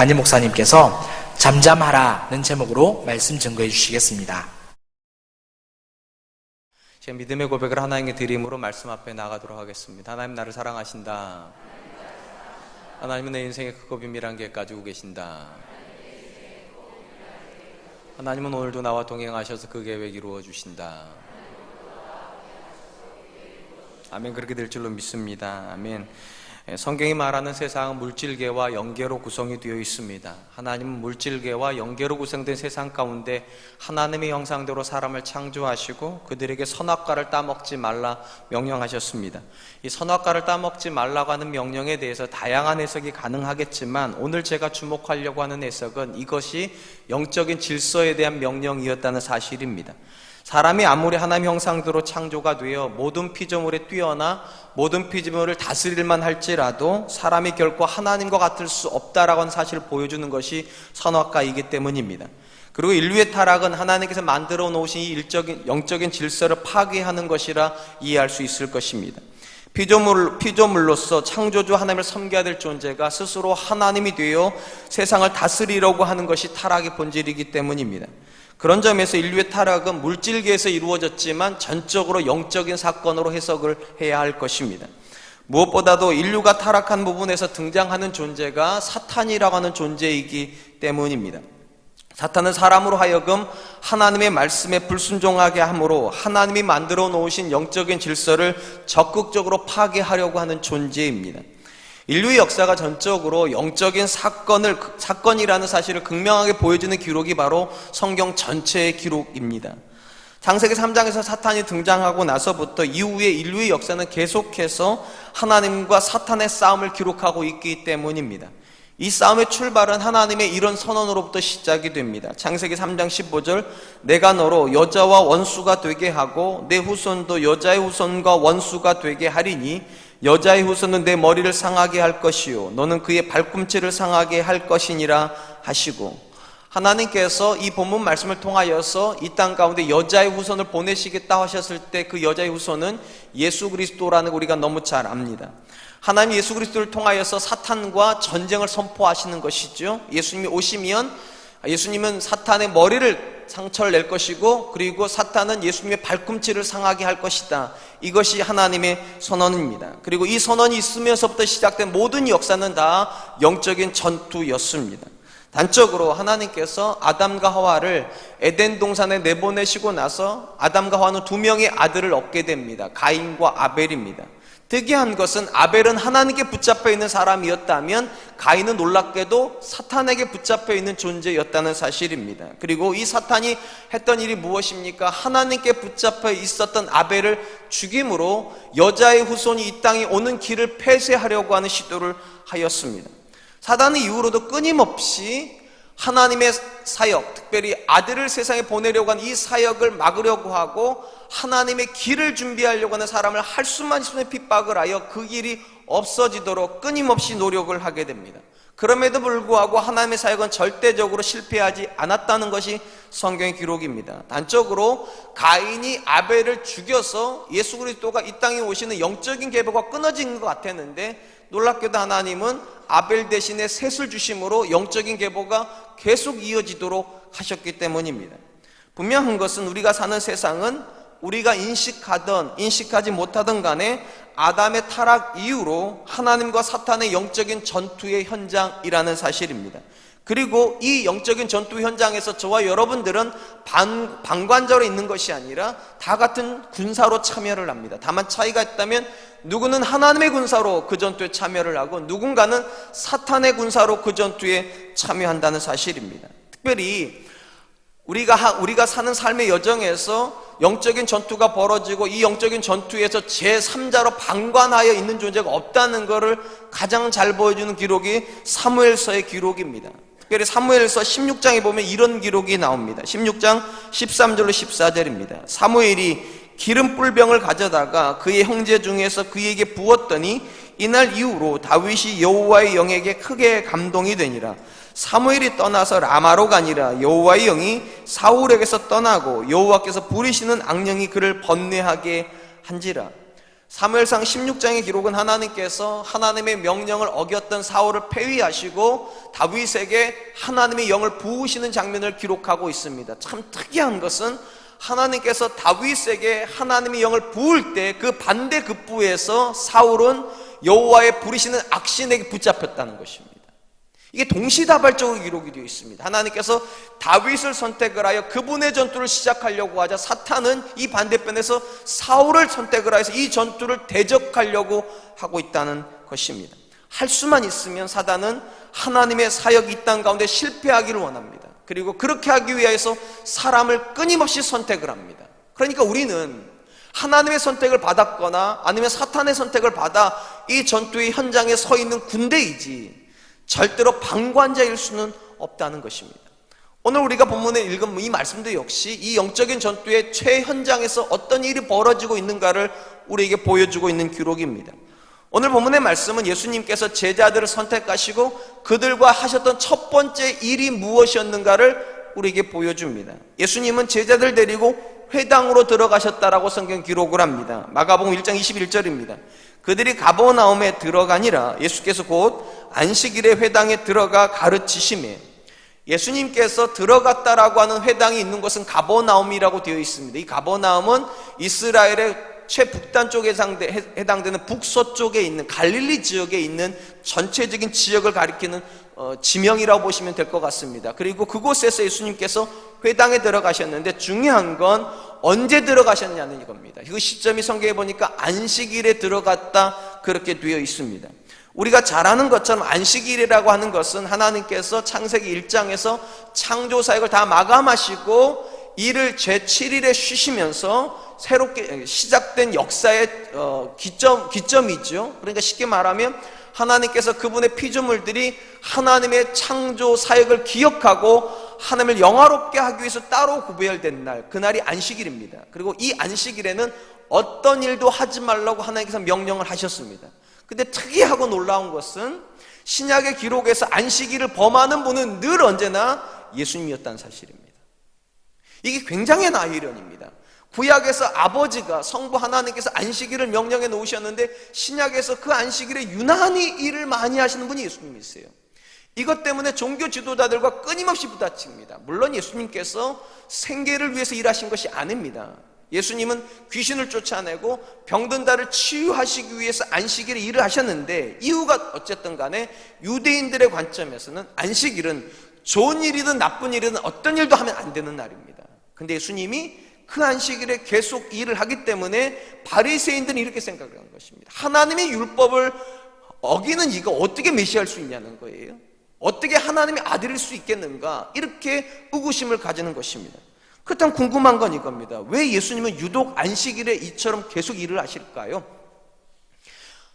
담임 목사님께서 잠잠하라는 제목으로 말씀 증거해 주시겠습니다. 제 믿음의 고백을 하나님께 드림으로 말씀 앞에 나가도록 하겠습니다. 하나님 나를 사랑하신다. 하나님은 내 인생의 크고 비밀한 계획 가지고 계신다. 하나님은 오늘도 나와 동행하셔서 그 계획 이루어 주신다. 아멘. 그렇게 될 줄로 믿습니다. 아멘. 성경이 말하는 세상은 물질계와 영계로 구성이 되어 있습니다. 하나님은 물질계와 영계로 구성된 세상 가운데 하나님의 형상대로 사람을 창조하시고 그들에게 선악과를 따먹지 말라 명령하셨습니다. 이 선악과를 따먹지 말라고 하는 명령에 대해서 다양한 해석이 가능하겠지만 오늘 제가 주목하려고 하는 해석은 이것이 영적인 질서에 대한 명령이었다는 사실입니다. 사람이 아무리 하나님 형상대로 창조가 되어 모든 피조물에 뛰어나 모든 피조물을 다스릴만 할지라도 사람이 결코 하나님과 같을 수 없다라고 하는 사실을 보여주는 것이 선악과이기 때문입니다. 그리고 인류의 타락은 하나님께서 만들어 놓으신 이 영적인 질서를 파괴하는 것이라 이해할 수 있을 것입니다. 피조물로서 창조주 하나님을 섬겨야 될 존재가 스스로 하나님이 되어 세상을 다스리려고 하는 것이 타락의 본질이기 때문입니다. 그런 점에서 인류의 타락은 물질계에서 이루어졌지만 전적으로 영적인 사건으로 해석을 해야 할 것입니다. 무엇보다도 인류가 타락한 부분에서 등장하는 존재가 사탄이라고 하는 존재이기 때문입니다. 사탄은 사람으로 하여금 하나님의 말씀에 불순종하게 함으로 하나님이 만들어 놓으신 영적인 질서를 적극적으로 파괴하려고 하는 존재입니다. 인류의 역사가 전적으로 영적인 사건이라는 사실을 극명하게 보여주는 기록이 바로 성경 전체의 기록입니다. 창세기 3장에서 사탄이 등장하고 나서부터 이후에 인류의 역사는 계속해서 하나님과 사탄의 싸움을 기록하고 있기 때문입니다. 이 싸움의 출발은 하나님의 이런 선언으로부터 시작이 됩니다. 창세기 3장 15절 내가 너로 여자와 원수가 되게 하고 내 후손도 여자의 후손과 원수가 되게 하리니 여자의 후손은 내 머리를 상하게 할 것이요 너는 그의 발꿈치를 상하게 할 것이니라 하시고, 하나님께서 이 본문 말씀을 통하여서 이 땅 가운데 여자의 후손을 보내시겠다 하셨을 때 그 여자의 후손은 예수 그리스도라는 걸 우리가 너무 잘 압니다. 하나님 예수 그리스도를 통하여서 사탄과 전쟁을 선포하시는 것이죠. 예수님이 오시면 예수님은 사탄의 머리를 상처를 낼 것이고 그리고 사탄은 예수님의 발꿈치를 상하게 할 것이다. 이것이 하나님의 선언입니다. 그리고 이 선언이 있으면서부터 시작된 모든 역사는 다 영적인 전투였습니다. 단적으로 하나님께서 아담과 하와를 에덴 동산에 내보내시고 나서 아담과 하와는 두 명의 아들을 얻게 됩니다. 가인과 아벨입니다. 특이한 것은 아벨은 하나님께 붙잡혀 있는 사람이었다면 가인은 놀랍게도 사탄에게 붙잡혀 있는 존재였다는 사실입니다. 그리고 이 사탄이 했던 일이 무엇입니까? 하나님께 붙잡혀 있었던 아벨을 죽임으로 여자의 후손이 이 땅에 오는 길을 폐쇄하려고 하는 시도를 하였습니다. 사단은 이후로도 끊임없이 하나님의 사역, 특별히 아들을 세상에 보내려고 하는 이 사역을 막으려고 하고 하나님의 길을 준비하려고 하는 사람을 할 수만 있으면 핍박을 하여 그 길이 없어지도록 끊임없이 노력을 하게 됩니다. 그럼에도 불구하고 하나님의 사역은 절대적으로 실패하지 않았다는 것이 성경의 기록입니다. 단적으로 가인이 아벨을 죽여서 예수 그리스도가 이 땅에 오시는 영적인 계보가 끊어진 것 같았는데 놀랍게도 하나님은 아벨 대신에 셋을 주심으로 영적인 계보가 계속 이어지도록 하셨기 때문입니다. 분명한 것은 우리가 사는 세상은 우리가 인식하든 인식하지 못하든 간에 아담의 타락 이후로 하나님과 사탄의 영적인 전투의 현장이라는 사실입니다. 그리고 이 영적인 전투 현장에서 저와 여러분들은 방관자로 있는 것이 아니라 다 같은 군사로 참여를 합니다. 다만 차이가 있다면 누구는 하나님의 군사로 그 전투에 참여를 하고 누군가는 사탄의 군사로 그 전투에 참여한다는 사실입니다. 특별히 우리가 사는 삶의 여정에서 영적인 전투가 벌어지고 이 영적인 전투에서 제3자로 방관하여 있는 존재가 없다는 것을 가장 잘 보여주는 기록이 사무엘서의 기록입니다. 특별히 사무엘서 16장에 보면 이런 기록이 나옵니다. 16장 13절로 14절입니다. 사무엘이 기름 뿔병을 가져다가 그의 형제 중에서 그에게 부었더니 이날 이후로 다윗이 여호와의 영에게 크게 감동이 되니라. 사무엘이 떠나서 라마로 가니라. 여호와의 영이 사울에게서 떠나고 여호와께서 부리시는 악령이 그를 번뇌하게 한지라. 사무엘상 16장의 기록은 하나님께서 하나님의 명령을 어겼던 사울을 폐위하시고 다윗에게 하나님의 영을 부으시는 장면을 기록하고 있습니다. 참 특이한 것은 하나님께서 다윗에게 하나님의 영을 부을 때 그 반대급부에서 사울은 여호와의 부르시는 악신에게 붙잡혔다는 것입니다. 이게 동시다발적으로 기록이 되어 있습니다. 하나님께서 다윗을 선택을 하여 그분의 전투를 시작하려고 하자 사탄은 이 반대편에서 사울을 선택을 하여서 이 전투를 대적하려고 하고 있다는 것입니다. 할 수만 있으면 사단은 하나님의 사역이 이 땅 가운데 실패하기를 원합니다. 그리고 그렇게 하기 위해서 사람을 끊임없이 선택을 합니다. 그러니까 우리는 하나님의 선택을 받았거나 아니면 사탄의 선택을 받아 이 전투의 현장에 서 있는 군대이지 절대로 방관자일 수는 없다는 것입니다. 오늘 우리가 본문에 읽은 이 말씀도 역시 이 영적인 전투의 최현장에서 어떤 일이 벌어지고 있는가를 우리에게 보여주고 있는 기록입니다. 오늘 본문의 말씀은 예수님께서 제자들을 선택하시고 그들과 하셨던 첫 번째 일이 무엇이었는가를 우리에게 보여줍니다. 예수님은 제자들 데리고 회당으로 들어가셨다라고 성경 기록을 합니다. 마가복음 1장 21절입니다. 그들이 가버나움에 들어가니라. 예수께서 곧 안식일에 회당에 들어가 가르치시매. 예수님께서 들어갔다라고 하는 회당이 있는 곳은 가버나움이라고 되어 있습니다. 이 가버나움은 이스라엘의 최북단 쪽에 해당되는 북서쪽에 있는 갈릴리 지역에 있는 전체적인 지역을 가리키는 지명이라고 보시면 될 것 같습니다. 그리고 그곳에서 예수님께서 회당에 들어가셨는데 중요한 건 언제 들어가셨냐는 이겁니다. 그 시점이 성경에 보니까 안식일에 들어갔다 그렇게 되어 있습니다. 우리가 잘 아는 것처럼 안식일이라고 하는 것은 하나님께서 창세기 1장에서 창조사역을 다 마감하시고 이를 제7일에 쉬시면서 새롭게 시작된 역사의 기점이죠. 그러니까 쉽게 말하면 하나님께서 그분의 피조물들이 하나님의 창조 사역을 기억하고 하나님을 영화롭게 하기 위해서 따로 구별된 날, 그날이 안식일입니다. 그리고 이 안식일에는 어떤 일도 하지 말라고 하나님께서 명령을 하셨습니다. 근데 특이하고 놀라운 것은 신약의 기록에서 안식일을 범하는 분은 늘 언제나 예수님이었다는 사실입니다. 이게 굉장히 나이런입니다. 구약에서 아버지가 성부 하나님께서 안식일을 명령해 놓으셨는데 신약에서 그 안식일에 유난히 일을 많이 하시는 분이 예수님이세요. 이것 때문에 종교 지도자들과 끊임없이 부딪힙니다. 물론 예수님께서 생계를 위해서 일하신 것이 아닙니다. 예수님은 귀신을 쫓아내고 병든 자를 치유하시기 위해서 안식일에 일을 하셨는데 이유가 어쨌든 간에 유대인들의 관점에서는 안식일은 좋은 일이든 나쁜 일이든 어떤 일도 하면 안 되는 날입니다. 근데 예수님이 그 안식일에 계속 일을 하기 때문에 바리새인들은 이렇게 생각을 한 것입니다. 하나님의 율법을 어기는 이가 어떻게 메시아할 수 있냐는 거예요. 어떻게 하나님의 아들일 수 있겠는가, 이렇게 의구심을 가지는 것입니다. 그렇다면 궁금한 건 이겁니다. 왜 예수님은 유독 안식일에 이처럼 계속 일을 하실까요?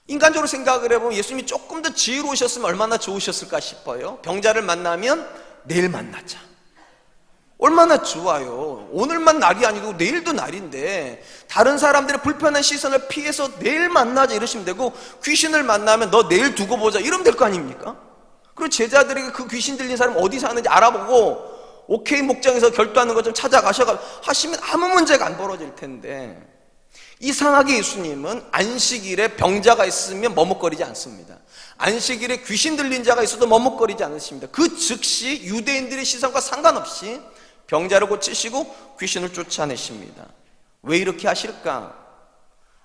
인간적으로 생각을 해보면 예수님이 조금 더 지혜로우셨으면 얼마나 좋으셨을까 싶어요. 병자를 만나면 내일 만나자. 얼마나 좋아요. 오늘만 날이 아니고 내일도 날인데 다른 사람들의 불편한 시선을 피해서 내일 만나자 이러시면 되고, 귀신을 만나면 너 내일 두고 보자 이러면 될 거 아닙니까? 그리고 제자들에게 그 귀신 들린 사람 어디 사는지 알아보고 오케이 목장에서 결도하는 것 좀 찾아가셔서 하시면 아무 문제가 안 벌어질 텐데, 이상하게 예수님은 안식일에 병자가 있으면 머뭇거리지 않습니다. 안식일에 귀신 들린 자가 있어도 머뭇거리지 않으십니다. 그 즉시 유대인들의 시선과 상관없이 병자를 고치시고 귀신을 쫓아내십니다. 왜 이렇게 하실까?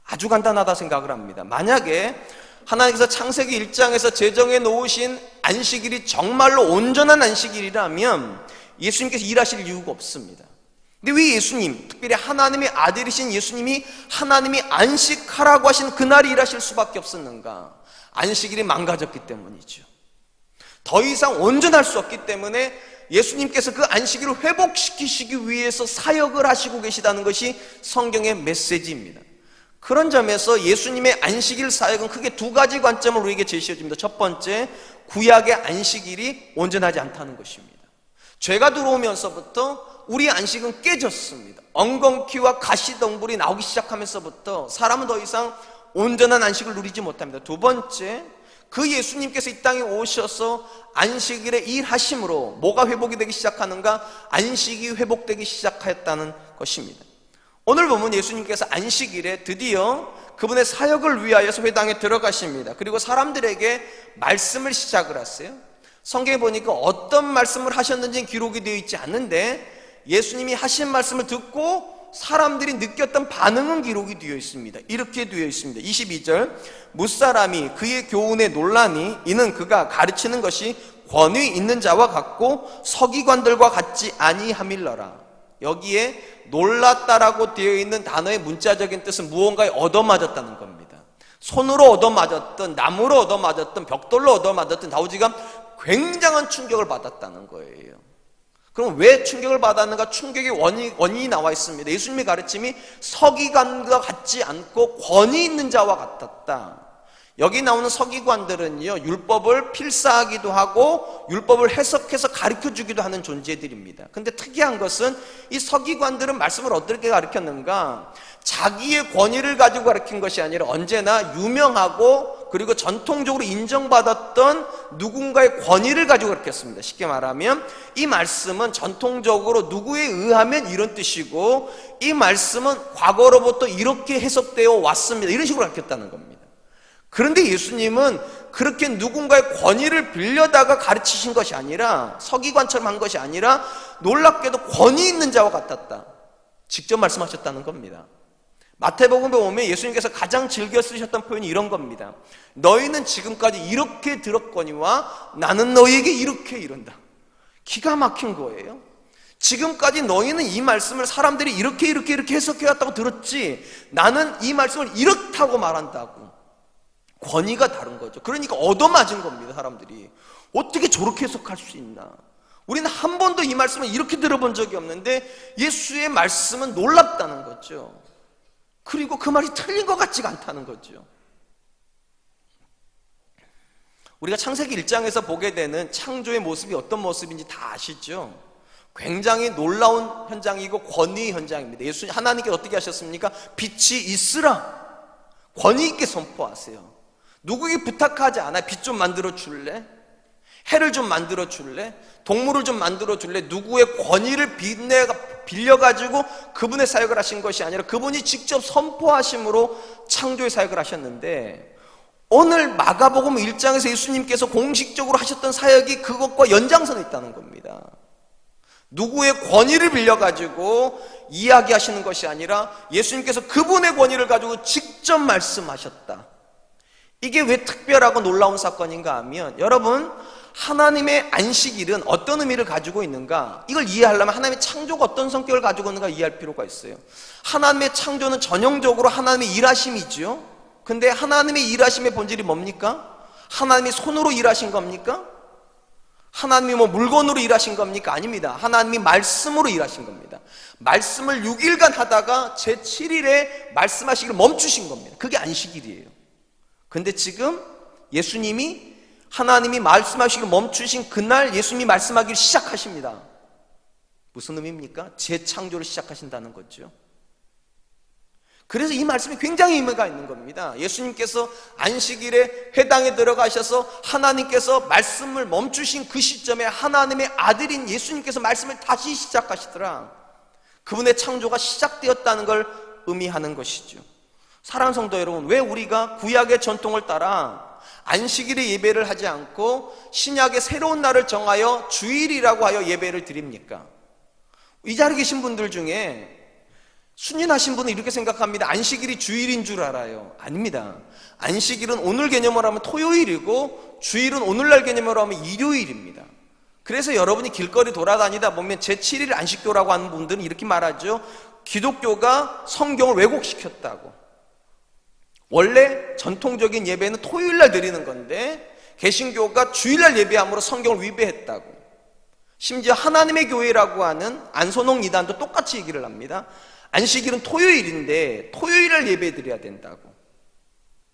아주 간단하다 생각을 합니다. 만약에 하나님께서 창세기 1장에서 제정해 놓으신 안식일이 정말로 온전한 안식일이라면 예수님께서 일하실 이유가 없습니다. 근데 왜 예수님, 특별히 하나님의 아들이신 예수님이 하나님이 안식하라고 하신 그날이 일하실 수밖에 없었는가? 안식일이 망가졌기 때문이죠. 더 이상 온전할 수 없기 때문에 예수님께서 그 안식일을 회복시키시기 위해서 사역을 하시고 계시다는 것이 성경의 메시지입니다. 그런 점에서 예수님의 안식일 사역은 크게 두 가지 관점을 우리에게 제시해 줍니다. 첫 번째, 구약의 안식일이 온전하지 않다는 것입니다. 죄가 들어오면서부터 우리 안식은 깨졌습니다. 엉겅퀴와 가시덩불이 나오기 시작하면서부터 사람은 더 이상 온전한 안식을 누리지 못합니다. 두 번째, 그 예수님께서 이 땅에 오셔서 안식일에 일하심으로 뭐가 회복이 되기 시작하는가? 안식이 회복되기 시작했다는 것입니다. 오늘 보면 예수님께서 안식일에 드디어 그분의 사역을 위하여서 회당에 들어가십니다. 그리고 사람들에게 말씀을 시작을 하세요. 성경에 보니까 어떤 말씀을 하셨는지는 기록이 되어 있지 않는데 예수님이 하신 말씀을 듣고 사람들이 느꼈던 반응은 기록이 되어 있습니다. 이렇게 되어 있습니다. 22절, 무사람이 그의 교훈에 놀라니 이는 그가 가르치는 것이 권위 있는 자와 같고 서기관들과 같지 아니함일러라. 여기에 놀랐다라고 되어 있는 단어의 문자적인 뜻은 무언가에 얻어맞았다는 겁니다. 손으로 얻어맞았던, 나무로 얻어맞았던, 벽돌로 얻어맞았던 다우지가 굉장한 충격을 받았다는 거예요. 그럼 왜 충격을 받았는가? 충격의 원인이 나와 있습니다. 예수님의 가르침이 서기관과 같지 않고 권위 있는 자와 같았다. 여기 나오는 서기관들은요, 율법을 필사하기도 하고 율법을 해석해서 가르쳐주기도 하는 존재들입니다. 근데 특이한 것은 이 서기관들은 말씀을 어떻게 가르쳤는가? 자기의 권위를 가지고 가르친 것이 아니라 언제나 유명하고 그리고 전통적으로 인정받았던 누군가의 권위를 가지고 가르쳤습니다. 쉽게 말하면 이 말씀은 전통적으로 누구에 의하면 이런 뜻이고 이 말씀은 과거로부터 이렇게 해석되어 왔습니다. 이런 식으로 가르쳤다는 겁니다. 그런데 예수님은 그렇게 누군가의 권위를 빌려다가 가르치신 것이 아니라 서기관처럼 한 것이 아니라 놀랍게도 권위 있는 자와 같았다. 직접 말씀하셨다는 겁니다. 마태복음에 보면 예수님께서 가장 즐겨 쓰셨던 표현이 이런 겁니다. 너희는 지금까지 이렇게 들었거니와 나는 너희에게 이렇게 이른다. 기가 막힌 거예요. 지금까지 너희는 이 말씀을 사람들이 이렇게 해석해왔다고 들었지 나는 이 말씀을 이렇다고 말한다고. 권위가 다른 거죠. 그러니까 얻어맞은 겁니다. 사람들이 어떻게 저렇게 해석할 수 있나. 우리는 한 번도 이 말씀을 이렇게 들어본 적이 없는데 예수의 말씀은 놀랍다는 거죠. 그리고 그 말이 틀린 것 같지가 않다는 거죠. 우리가 창세기 1장에서 보게 되는 창조의 모습이 어떤 모습인지 다 아시죠? 굉장히 놀라운 현장이고 권위 현장입니다. 하나님께서 어떻게 하셨습니까? 빛이 있으라 권위 있게 선포하세요. 누구에게 부탁하지 않아요. 빛 좀 만들어 줄래? 해를 좀 만들어 줄래? 동물을 좀 만들어 줄래? 누구의 권위를 빌려가지고 그분의 사역을 하신 것이 아니라 그분이 직접 선포하심으로 창조의 사역을 하셨는데 오늘 마가복음 1장에서 예수님께서 공식적으로 하셨던 사역이 그것과 연장선에 있다는 겁니다. 누구의 권위를 빌려가지고 이야기하시는 것이 아니라 예수님께서 그분의 권위를 가지고 직접 말씀하셨다. 이게 왜 특별하고 놀라운 사건인가 하면 여러분 하나님의 안식일은 어떤 의미를 가지고 있는가? 이걸 이해하려면 하나님의 창조가 어떤 성격을 가지고 있는가 이해할 필요가 있어요. 하나님의 창조는 전형적으로 하나님의 일하심이죠. 근데 하나님의 일하심의 본질이 뭡니까? 하나님이 손으로 일하신 겁니까? 하나님이 물건으로 일하신 겁니까? 아닙니다. 하나님이 말씀으로 일하신 겁니다. 말씀을 6일간 하다가 제7일에 말씀하시기를 멈추신 겁니다. 그게 안식일이에요. 근데 지금 예수님이 하나님이 말씀하시기를 멈추신 그날 예수님이 말씀하기를 시작하십니다. 무슨 의미입니까? 재창조를 시작하신다는 거죠. 그래서 이 말씀이 굉장히 의미가 있는 겁니다. 예수님께서 안식일에 회당에 들어가셔서 하나님께서 말씀을 멈추신 그 시점에 하나님의 아들인 예수님께서 말씀을 다시 시작하시더라. 그분의 창조가 시작되었다는 걸 의미하는 것이죠. 사랑하는 성도 여러분, 왜 우리가 구약의 전통을 따라 안식일에 예배를 하지 않고 신약의 새로운 날을 정하여 주일이라고 하여 예배를 드립니까? 이 자리에 계신 분들 중에 순인하신 분은 이렇게 생각합니다. 안식일이 주일인 줄 알아요. 아닙니다. 안식일은 오늘 개념으로 하면 토요일이고 주일은 오늘날 개념으로 하면 일요일입니다. 그래서 여러분이 길거리 돌아다니다 보면 제7일 안식교라고 하는 분들은 이렇게 말하죠. 기독교가 성경을 왜곡시켰다고. 원래 전통적인 예배는 토요일날 드리는 건데 개신교가 주일날 예배함으로 성경을 위배했다고. 심지어 하나님의 교회라고 하는 안소농 이단도 똑같이 얘기를 합니다. 안식일은 토요일인데 토요일날 예배 드려야 된다고.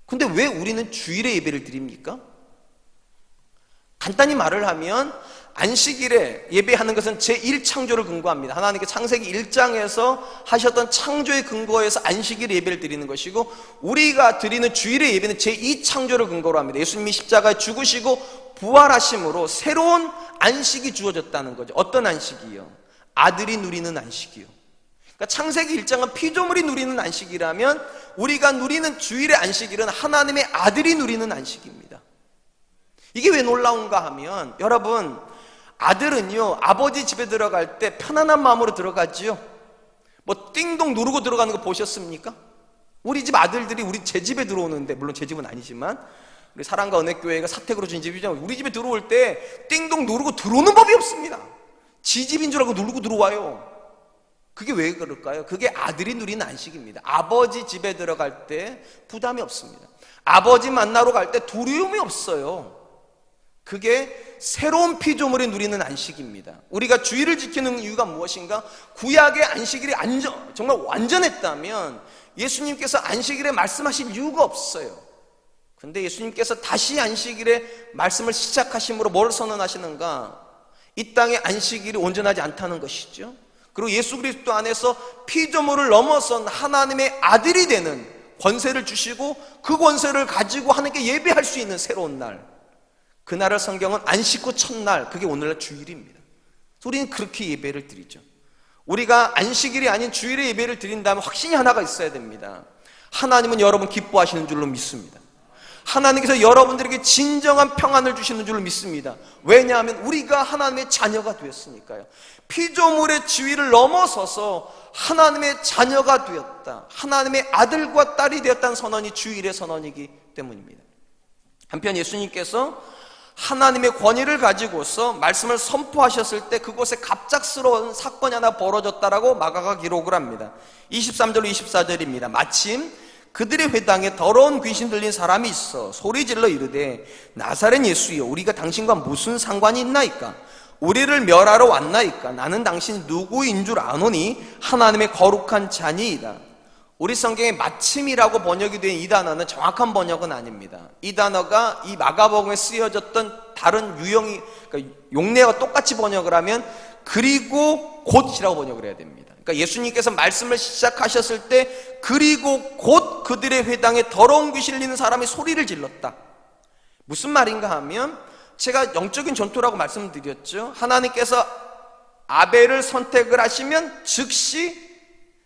근데 왜 우리는 주일에 예배를 드립니까? 간단히 말을 하면 안식일에 예배하는 것은 제1창조를 근거합니다. 하나님께 창세기 1장에서 하셨던 창조의 근거에서 안식일에 예배를 드리는 것이고 우리가 드리는 주일의 예배는 제2창조를 근거로 합니다. 예수님이 십자가에 죽으시고 부활하심으로 새로운 안식이 주어졌다는 거죠. 어떤 안식이요? 아들이 누리는 안식이요. 그러니까 창세기 1장은 피조물이 누리는 안식이라면 우리가 누리는 주일의 안식일은 하나님의 아들이 누리는 안식입니다. 이게 왜 놀라운가 하면, 여러분, 아들은요 아버지 집에 들어갈 때 편안한 마음으로 들어가지요. 뭐 띵동 누르고 들어가는 거 보셨습니까? 우리 집 아들들이 제 집에 들어오는데, 물론 제 집은 아니지만 우리 사랑과 은혜교회가 사택으로 준 집이지만 우리 집에 들어올 때 띵동 누르고 들어오는 법이 없습니다. 지 집인 줄 알고 누르고 들어와요. 그게 왜 그럴까요? 그게 아들이 누리는 안식입니다. 아버지 집에 들어갈 때 부담이 없습니다. 아버지 만나러 갈 때 두려움이 없어요. 그게 새로운 피조물이 누리는 안식입니다. 우리가 주일을 지키는 이유가 무엇인가? 구약의 안식일이 정말 완전했다면 예수님께서 안식일에 말씀하신 이유가 없어요. 근데 예수님께서 다시 안식일에 말씀을 시작하심으로 뭘 선언하시는가? 이 땅의 안식일이 온전하지 않다는 것이죠. 그리고 예수 그리스도 안에서 피조물을 넘어선 하나님의 아들이 되는 권세를 주시고, 그 권세를 가지고 하나님께 예배할 수 있는 새로운 날, 그날을 성경은 안식 후 첫날, 그게 오늘날 주일입니다. 우리는 그렇게 예배를 드리죠. 우리가 안식일이 아닌 주일에 예배를 드린다면 확신이 하나가 있어야 됩니다. 하나님은 여러분 기뻐하시는 줄로 믿습니다. 하나님께서 여러분들에게 진정한 평안을 주시는 줄로 믿습니다. 왜냐하면 우리가 하나님의 자녀가 되었으니까요. 피조물의 지위를 넘어서서 하나님의 자녀가 되었다, 하나님의 아들과 딸이 되었다는 선언이 주일의 선언이기 때문입니다. 한편 예수님께서 하나님의 권위를 가지고서 말씀을 선포하셨을 때 그곳에 갑작스러운 사건이 하나 벌어졌다라고 마가가 기록을 합니다. 23절 24절입니다. 마침 그들의 회당에 더러운 귀신 들린 사람이 있어 소리질러 이르되 나사렛 예수여, 우리가 당신과 무슨 상관이 있나이까? 우리를 멸하러 왔나이까? 나는 당신이 누구인 줄 아노니 하나님의 거룩한 자니이다. 우리 성경에 마침이라고 번역이 된 이 단어는 정확한 번역은 아닙니다. 이 단어가 이 마가복음에 쓰여졌던 다른 유형이, 그러니까 용례와 똑같이 번역을 하면 그리고 곧이라고 번역을 해야 됩니다. 그러니까 예수님께서 말씀을 시작하셨을 때 그리고 곧 그들의 회당에 더러운 귀신 들리는 사람이 소리를 질렀다. 무슨 말인가 하면, 제가 영적인 전투라고 말씀드렸죠. 하나님께서 아벨을 선택을 하시면 즉시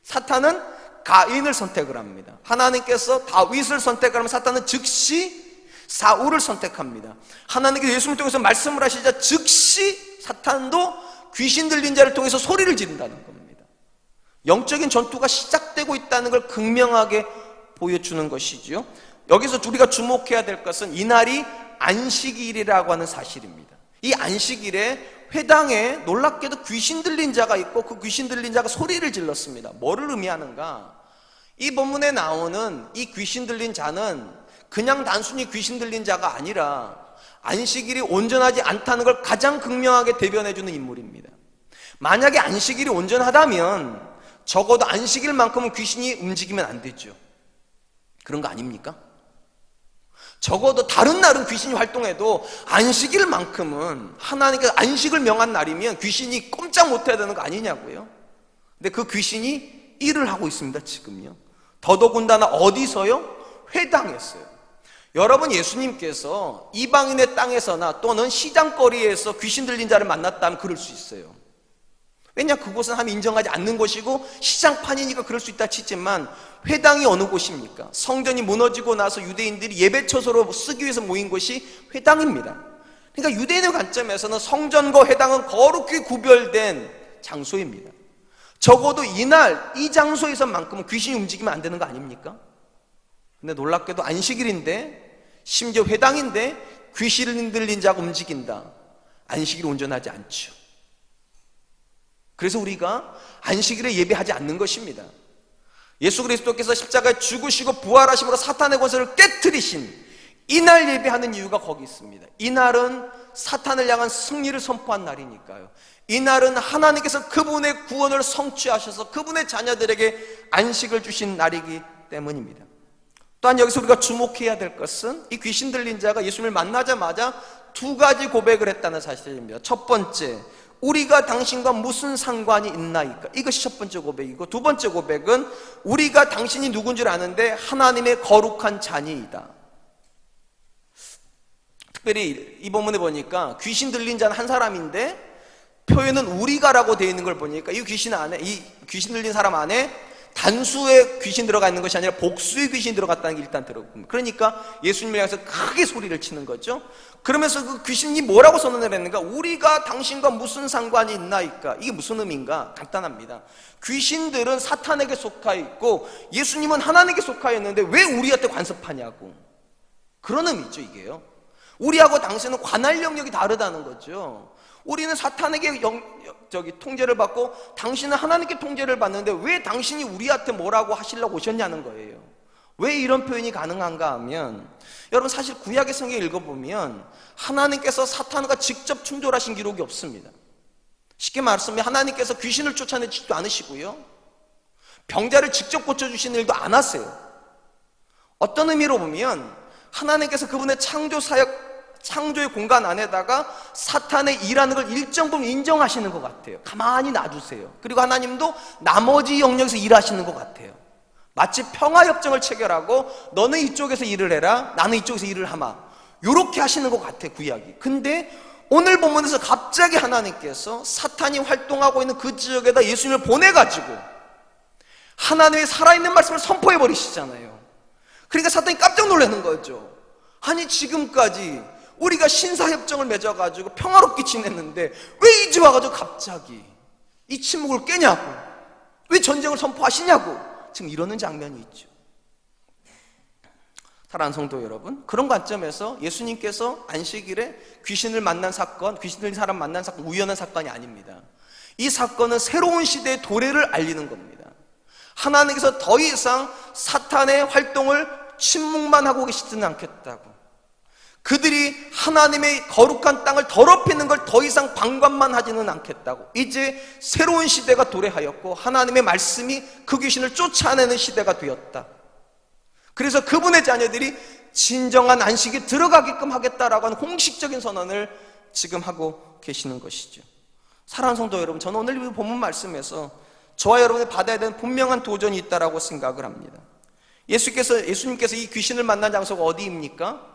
사탄은 가인을 선택을 합니다. 하나님께서 다윗을 선택하면 사탄은 즉시 사울을 선택합니다. 하나님께서 예수님을 통해서 말씀을 하시자 즉시 사탄도 귀신 들린 자를 통해서 소리를 지른다는 겁니다. 영적인 전투가 시작되고 있다는 걸 극명하게 보여주는 것이죠. 여기서 우리가 주목해야 될 것은 이날이 안식일이라고 하는 사실입니다. 이 안식일에 회당에 놀랍게도 귀신 들린 자가 있고 그 귀신 들린 자가 소리를 질렀습니다. 뭐를 의미하는가? 이 본문에 나오는 이 귀신 들린 자는 그냥 단순히 귀신 들린 자가 아니라 안식일이 온전하지 않다는 걸 가장 극명하게 대변해주는 인물입니다. 만약에 안식일이 온전하다면 적어도 안식일만큼은 귀신이 움직이면 안 되죠. 그런 거 아닙니까? 적어도 다른 날은 귀신이 활동해도 안식일만큼은 하나님께서 안식을 명한 날이면 귀신이 꼼짝 못해야 되는 거 아니냐고요. 근데 그 귀신이 일을 하고 있습니다. 지금요. 더더군다나 어디서요? 회당에서요. 여러분, 예수님께서 이방인의 땅에서나 또는 시장거리에서 귀신 들린 자를 만났다면 그럴 수 있어요. 왜냐, 그곳은 하나님 인정하지 않는 곳이고 시장판이니까 그럴 수 있다 치지만, 회당이 어느 곳입니까? 성전이 무너지고 나서 유대인들이 예배처소로 쓰기 위해서 모인 곳이 회당입니다. 그러니까 유대인의 관점에서는 성전과 회당은 거룩히 구별된 장소입니다. 적어도 이날 이 장소에서만큼은 귀신이 움직이면 안 되는 거 아닙니까? 근데 놀랍게도 안식일인데, 심지어 회당인데 귀신 들린 자가 움직인다. 안식일이 온전하지 않죠. 그래서 우리가 안식일에 예배하지 않는 것입니다. 예수 그리스도께서 십자가에 죽으시고 부활하심으로 사탄의 권세를 깨트리신 이날 예배하는 이유가 거기 있습니다. 이날은 사탄을 향한 승리를 선포한 날이니까요. 이날은 하나님께서 그분의 구원을 성취하셔서 그분의 자녀들에게 안식을 주신 날이기 때문입니다. 또한 여기서 우리가 주목해야 될 것은 이 귀신 들린 자가 예수님을 만나자마자 두 가지 고백을 했다는 사실입니다. 첫 번째, 우리가 당신과 무슨 상관이 있나이까? 이것이 첫 번째 고백이고, 두 번째 고백은 우리가 당신이 누군 줄 아는데 하나님의 거룩한 자니이다. 특별히 이 본문에 보니까 귀신 들린 자는 한 사람인데 표현은 우리가라고 되어 있는 걸 보니까 이 귀신 들린 사람 안에 단수의 귀신 들어가 있는 것이 아니라 복수의 귀신 들어갔다는 게 일단 들어봅니다. 그러니까 예수님을 향해서 크게 소리를 치는 거죠. 그러면서 그 귀신이 뭐라고 선언을 했는가? 우리가 당신과 무슨 상관이 있나이까? 이게 무슨 의미인가? 간단합니다. 귀신들은 사탄에게 속하 있고 예수님은 하나님께 속하 있는데 왜 우리한테 간섭하냐고. 그런 의미죠, 이게요. 우리하고 당신은 관할 영역이 다르다는 거죠. 우리는 사탄에게 통제를 받고 당신은 하나님께 통제를 받는데 왜 당신이 우리한테 뭐라고 하시려고 오셨냐는 거예요. 왜 이런 표현이 가능한가 하면, 여러분 사실 구약의 성경 읽어보면 하나님께서 사탄과 직접 충돌하신 기록이 없습니다. 쉽게 말하면 하나님께서 귀신을 쫓아내지도 않으시고요, 병자를 직접 고쳐주시는 일도 안 하세요. 어떤 의미로 보면 하나님께서 그분의 창조 사역, 창조의 공간 안에다가 사탄의 일하는 걸 일정 부분 인정하시는 것 같아요. 가만히 놔두세요. 그리고 하나님도 나머지 영역에서 일하시는 것 같아요. 마치 평화협정을 체결하고 너는 이쪽에서 일을 해라, 나는 이쪽에서 일을 하마, 이렇게 하시는 것 같아요, 구약이. 근데 오늘 본문에서 갑자기 하나님께서 사탄이 활동하고 있는 그 지역에다 예수님을 보내가지고 하나님의 살아있는 말씀을 선포해 버리시잖아요. 그러니까 사탄이 깜짝 놀라는 거죠. 아니 지금까지 우리가 신사협정을 맺어가지고 평화롭게 지냈는데 왜 이제 와가지고 갑자기 이 침묵을 깨냐고, 왜 전쟁을 선포하시냐고 지금 이러는 장면이 있죠. 사랑하는 성도 여러분, 그런 관점에서 예수님께서 안식일에 귀신을 만난 사건, 귀신 들린 사람 만난 사건, 우연한 사건이 아닙니다. 이 사건은 새로운 시대의 도래를 알리는 겁니다. 하나님께서 더 이상 사탄의 활동을 침묵만 하고 계시지는 않겠다고, 그들이 하나님의 거룩한 땅을 더럽히는 걸 더 이상 방관만 하지는 않겠다고, 이제 새로운 시대가 도래하였고 하나님의 말씀이 그 귀신을 쫓아내는 시대가 되었다. 그래서 그분의 자녀들이 진정한 안식에 들어가게끔 하겠다라고 하는 공식적인 선언을 지금 하고 계시는 것이죠. 사랑하는 성도 여러분, 저는 오늘 이 본문 말씀에서 저와 여러분이 받아야 되는 분명한 도전이 있다라고 생각을 합니다. 예수님께서 이 귀신을 만난 장소가 어디입니까?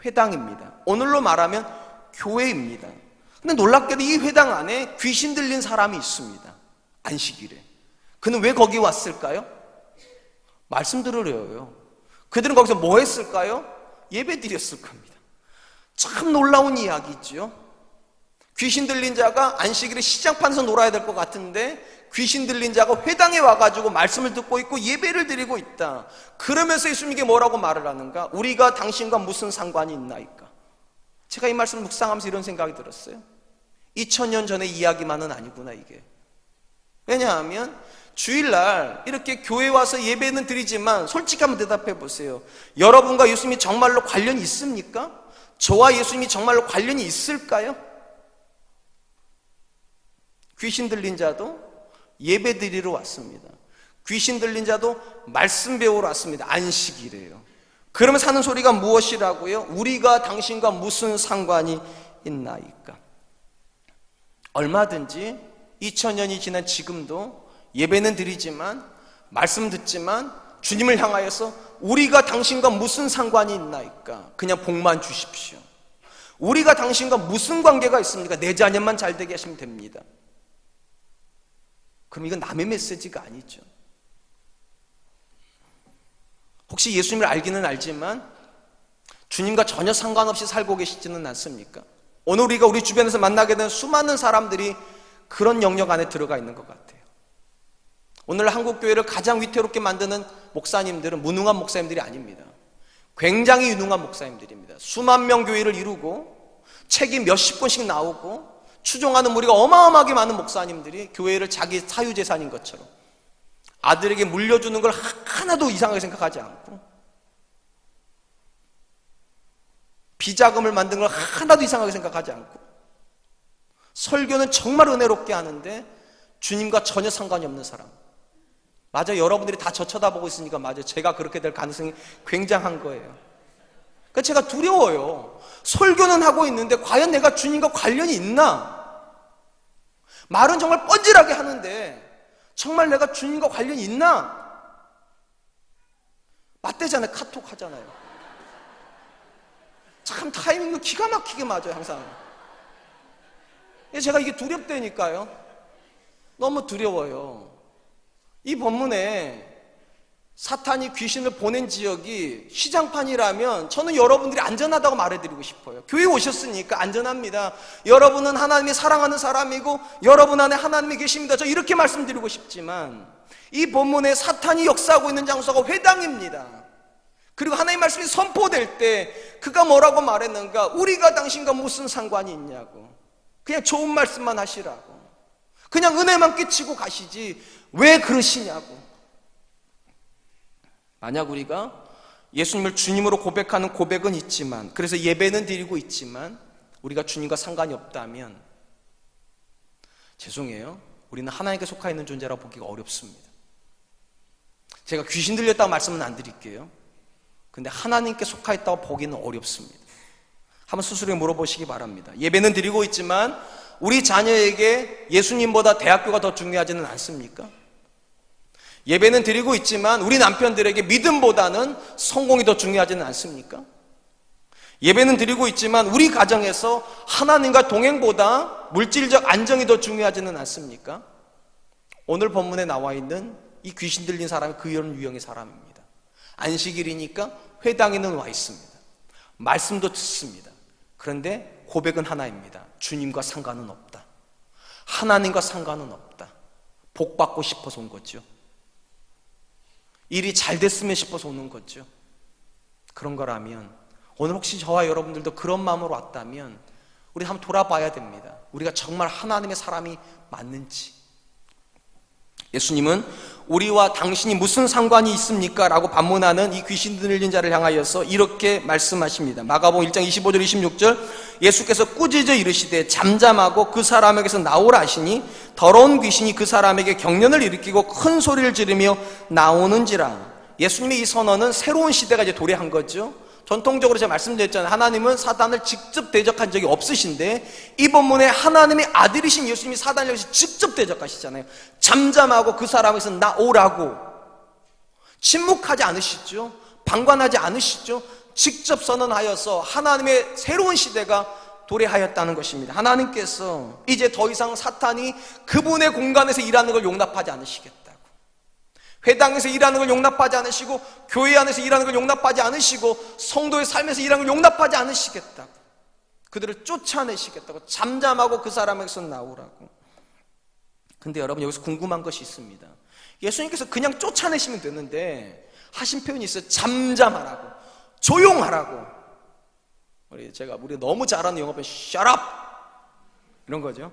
회당입니다. 오늘로 말하면 교회입니다. 근데 놀랍게도 이 회당 안에 귀신 들린 사람이 있습니다. 안식일에. 그는 왜 거기 왔을까요? 말씀 들으려요. 그들은 거기서 뭐 했을까요? 예배 드렸을 겁니다. 참 놀라운 이야기죠. 귀신 들린 자가 안식일에 시장판에서 놀아야 될 것 같은데 귀신 들린 자가 회당에 와가지고 말씀을 듣고 있고 예배를 드리고 있다. 그러면서 예수님께 뭐라고 말을 하는가? 우리가 당신과 무슨 상관이 있나이까? 제가 이 말씀을 묵상하면서 이런 생각이 들었어요. 2000년 전의 이야기만은 아니구나 이게. 왜냐하면 주일날 이렇게 교회 와서 예배는 드리지만 솔직히 한번 대답해 보세요. 여러분과 예수님이 정말로 관련이 있습니까? 저와 예수님이 정말로 관련이 있을까요? 귀신 들린 자도 예배 드리러 왔습니다. 귀신 들린 자도 말씀 배우러 왔습니다. 안식일이에요. 그러면 사는 소리가 무엇이라고요? 우리가 당신과 무슨 상관이 있나이까? 얼마든지 2000년이 지난 지금도 예배는 드리지만, 말씀 듣지만 주님을 향하여서 우리가 당신과 무슨 상관이 있나이까? 그냥 복만 주십시오. 우리가 당신과 무슨 관계가 있습니까? 내 자녀만 잘 되게 하시면 됩니다. 그럼 이건 남의 메시지가 아니죠. 혹시 예수님을 알기는 알지만 주님과 전혀 상관없이 살고 계시지는 않습니까? 오늘 우리가 우리 주변에서 만나게 되는 수많은 사람들이 그런 영역 안에 들어가 있는 것 같아요. 오늘 한국교회를 가장 위태롭게 만드는 목사님들은 무능한 목사님들이 아닙니다. 굉장히 유능한 목사님들입니다. 수만 명 교회를 이루고 책이 몇십 권씩 나오고 추종하는 무리가 어마어마하게 많은 목사님들이 교회를 자기 사유재산인 것처럼 아들에게 물려주는 걸 하나도 이상하게 생각하지 않고, 비자금을 만든 걸 하나도 이상하게 생각하지 않고, 설교는 정말 은혜롭게 하는데 주님과 전혀 상관이 없는 사람. 맞아, 여러분들이 다 저 쳐다보고 있으니까 맞아요. 제가 그렇게 될 가능성이 굉장한 거예요. 그러니까 제가 두려워요. 설교는 하고 있는데 과연 내가 주님과 관련이 있나? 말은 정말 뻔질하게 하는데 정말 내가 주님과 관련이 있나? 맞대잖아요. 카톡 하잖아요. 참 타이밍도 기가 막히게 맞아요. 항상 제가 이게 두렵다니까요. 너무 두려워요. 이 본문에 사탄이 귀신을 보낸 지역이 시장판이라면 저는 여러분들이 안전하다고 말해드리고 싶어요. 교회 오셨으니까 안전합니다. 여러분은 하나님이 사랑하는 사람이고 여러분 안에 하나님이 계십니다. 저 이렇게 말씀드리고 싶지만 이 본문에 사탄이 역사하고 있는 장소가 회당입니다. 그리고 하나님의 말씀이 선포될 때 그가 뭐라고 말했는가? 우리가 당신과 무슨 상관이 있냐고. 그냥 좋은 말씀만 하시라고. 그냥 은혜만 끼치고 가시지 왜 그러시냐고. 만약 우리가 예수님을 주님으로 고백하는 고백은 있지만, 그래서 예배는 드리고 있지만 우리가 주님과 상관이 없다면 죄송해요, 우리는 하나님께 속하 있는 존재라고 보기가 어렵습니다. 제가 귀신 들렸다고 말씀은 안 드릴게요. 근데 하나님께 속하 있다고 보기는 어렵습니다. 한번 스스로 물어보시기 바랍니다. 예배는 드리고 있지만 우리 자녀에게 예수님보다 대학교가 더 중요하지는 않습니까? 예배는 드리고 있지만 우리 남편들에게 믿음보다는 성공이 더 중요하지는 않습니까? 예배는 드리고 있지만 우리 가정에서 하나님과 동행보다 물질적 안정이 더 중요하지는 않습니까? 오늘 본문에 나와 있는 이 귀신 들린 사람이 그런 유형의 사람입니다. 안식일이니까 회당에는 와 있습니다. 말씀도 듣습니다. 그런데 고백은 하나입니다. 주님과 상관은 없다. 하나님과 상관은 없다. 복 받고 싶어서 온 거죠. 일이 잘 됐으면 싶어서 오는 거죠. 그런 거라면 오늘 혹시 저와 여러분들도 그런 마음으로 왔다면 우리 한번 돌아봐야 됩니다. 우리가 정말 하나님의 사람이 맞는지. 예수님은 우리와 당신이 무슨 상관이 있습니까? 라고 반문하는 이 귀신 들린 자를 향하여서 이렇게 말씀하십니다. 마가복음 1장 25절 26절 예수께서 꾸짖어 이르시되 잠잠하고 그 사람에게서 나오라 하시니 더러운 귀신이 그 사람에게 경련을 일으키고 큰 소리를 지르며 나오는지라. 예수님의 이 선언은 새로운 시대가 이제 도래한 거죠. 전통적으로 제가 말씀드렸잖아요. 하나님은 사단을 직접 대적한 적이 없으신데 이 본문에 하나님의 아들이신 예수님이 사단을 향해서 직접 대적하시잖아요. 잠잠하고 그 사람에서 나오라고. 침묵하지 않으시죠. 방관하지 않으시죠. 직접 선언하여서 하나님의 새로운 시대가 도래하였다는 것입니다. 하나님께서 이제 더 이상 사탄이 그분의 공간에서 일하는 걸 용납하지 않으시겠다. 회당에서 일하는 걸 용납하지 않으시고 교회 안에서 일하는 걸 용납하지 않으시고 성도의 삶에서 일하는 걸 용납하지 않으시겠다고. 그들을 쫓아내시겠다고. 잠잠하고 그 사람에게서 나오라고. 근데 여러분 여기서 궁금한 것이 있습니다. 예수님께서 그냥 쫓아내시면 되는데 하신 표현이 있어요. 잠잠하라고, 조용하라고. 우리가 너무 잘하는 영어 표현 shut up 이런 거죠.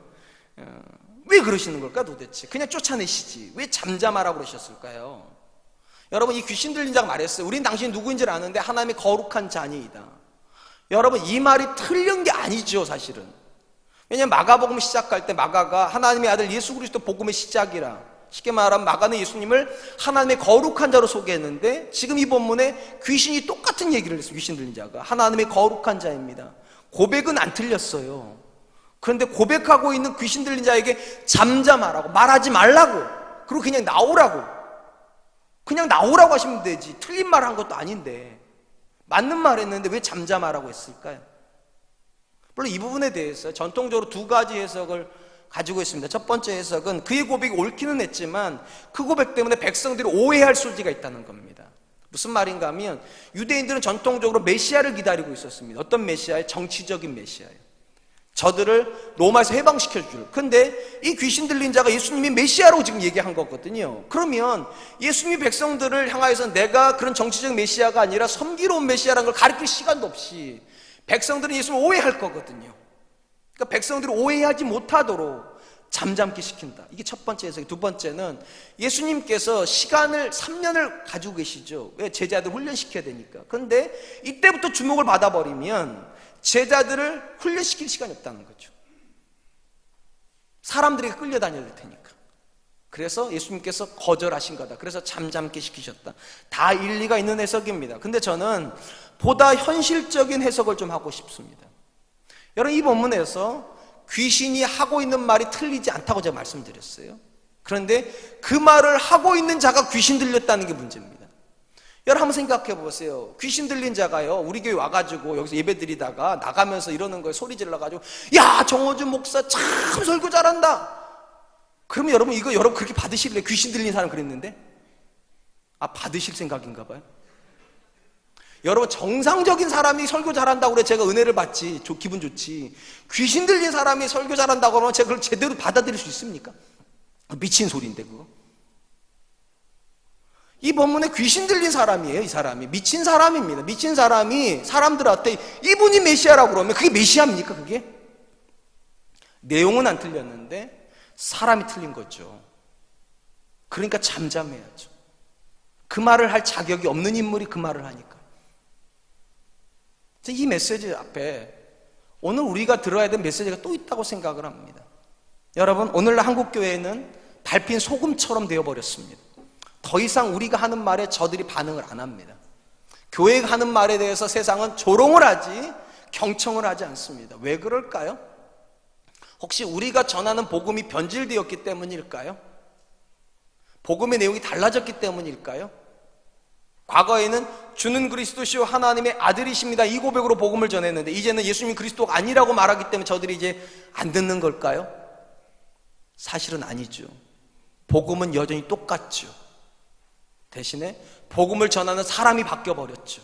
왜 그러시는 걸까 도대체? 그냥 쫓아내시지 왜 잠잠하라고 그러셨을까요? 여러분 이 귀신 들린 자가 말했어요. 우린 당신이 누구인지를 아는데 하나님의 거룩한 자니이다. 여러분 이 말이 틀린 게 아니죠 사실은. 왜냐하면 마가복음 시작할 때 마가가 하나님의 아들 예수 그리스도 복음의 시작이라, 쉽게 말하면 마가는 예수님을 하나님의 거룩한 자로 소개했는데 지금 이 본문에 귀신이 똑같은 얘기를 했어요. 귀신 들린 자가 하나님의 거룩한 자입니다. 고백은 안 틀렸어요. 그런데 고백하고 있는 귀신 들린 자에게 잠잠하라고, 말하지 말라고, 그리고 그냥 나오라고, 그냥 나오라고 하시면 되지. 틀린 말 한 것도 아닌데 맞는 말 했는데 왜 잠잠하라고 했을까요? 물론 이 부분에 대해서 전통적으로 두 가지 해석을 가지고 있습니다. 첫 번째 해석은 그의 고백이 옳기는 했지만 그 고백 때문에 백성들이 오해할 소지가 있다는 겁니다. 무슨 말인가 하면 유대인들은 전통적으로 메시아를 기다리고 있었습니다. 어떤 메시아예요? 정치적인 메시아예요. 저들을 로마에서 해방시켜줄. 근데 이 귀신 들린 자가 예수님이 메시아라고 지금 얘기한 거거든요. 그러면 예수님이 백성들을 향하여서 내가 그런 정치적 메시아가 아니라 섬기러 온 메시아라는 걸 가르칠 시간도 없이 백성들은 예수님을 오해할 거거든요. 그러니까 백성들이 오해하지 못하도록 잠잠게 시킨다. 이게 첫 번째 해석이. 두 번째는 예수님께서 시간을 3년을 가지고 계시죠. 왜? 제자들 훈련시켜야 되니까. 근데 이때부터 주목을 받아버리면 제자들을 훈련시킬 시간이 없다는 거죠. 사람들에게 끌려다녀야 될 테니까. 그래서 예수님께서 거절하신 거다. 그래서 잠잠게 시키셨다. 다 일리가 있는 해석입니다. 근데 저는 보다 현실적인 해석을 좀 하고 싶습니다. 여러분 이 본문에서 귀신이 하고 있는 말이 틀리지 않다고 제가 말씀드렸어요. 그런데 그 말을 하고 있는 자가 귀신 들렸다는 게 문제입니다. 여러분 한번 생각해 보세요. 귀신 들린 자가요, 우리 교회 와가지고 여기서 예배 드리다가 나가면서 이러는 거예요. 소리 질러가지고, 야, 정호준 목사 참 설교 잘한다. 그러면 여러분 이거 여러분 그렇게 받으실래요? 귀신 들린 사람 그랬는데? 받으실 생각인가 봐요. 여러분 정상적인 사람이 설교 잘한다고 그래 제가 은혜를 받지, 기분 좋지. 귀신 들린 사람이 설교 잘한다고 하면 제가 그걸 제대로 받아들일 수 있습니까? 미친 소리인데 그거. 이 본문에 귀신 들린 사람이에요. 이 사람이 미친 사람입니다. 미친 사람이 사람들한테 이분이 메시아라고 그러면 그게 메시아입니까? 그게? 내용은 안 틀렸는데 사람이 틀린 거죠. 그러니까 잠잠해야죠. 그 말을 할 자격이 없는 인물이 그 말을 하니까. 이 메시지 앞에 오늘 우리가 들어야 될 메시지가 또 있다고 생각을 합니다. 여러분, 오늘날 한국교회는 밟힌 소금처럼 되어버렸습니다. 더 이상 우리가 하는 말에 저들이 반응을 안 합니다. 교회가 하는 말에 대해서 세상은 조롱을 하지 경청을 하지 않습니다. 왜 그럴까요? 혹시 우리가 전하는 복음이 변질되었기 때문일까요? 복음의 내용이 달라졌기 때문일까요? 과거에는 주는 그리스도시요 하나님의 아들이십니다, 이 고백으로 복음을 전했는데 이제는 예수님이 그리스도가 아니라고 말하기 때문에 저들이 이제 안 듣는 걸까요? 사실은 아니죠. 복음은 여전히 똑같죠. 대신에 복음을 전하는 사람이 바뀌어버렸죠.